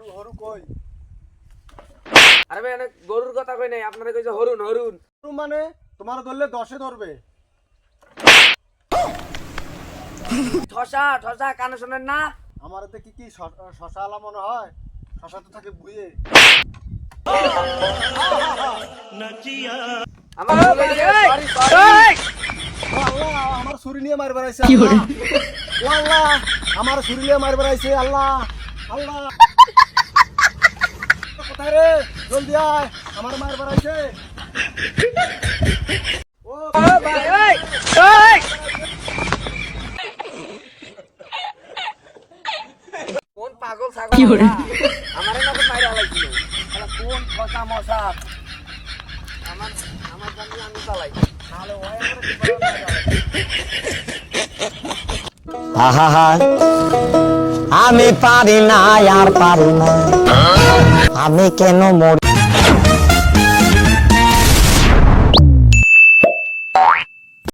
হরু হরু কই? আরে ভাই অনেক গরুর কথা কই নাই, আপনারা কইছে হরুন হরুন। হরু মানে তোমার ধরলে 10-এ ধরবে। ঠসা ঠসা কানে শোনেন না? আমার হাতে কি শশা আলা মনে হয়? শশা তো থাকে বুয়ে। আমার ভুল হয়েছে, সরি সরি। আল্লাহ আমার ছুরি নিয়ে মার বেড়াইছে। কি করে? আল্লাহ আমার ছুরি নিয়ে মার বেড়াইছে। আল্লাহ আল্লাহ কোথায় রে? জলদি আয়, আমার মার বেড়াইছে। ও ভাই এই এই কোন পাগল ছাগল কি করে আমারে নকল মাইরা লাইছিল। শালা কোন ঠসা মশা আমার আমার জানি আমি চালাই নালে ওই করে কি করে মাইরা লাইছিল। আহা আমি পারি না আর পারি না আমি কেন মরি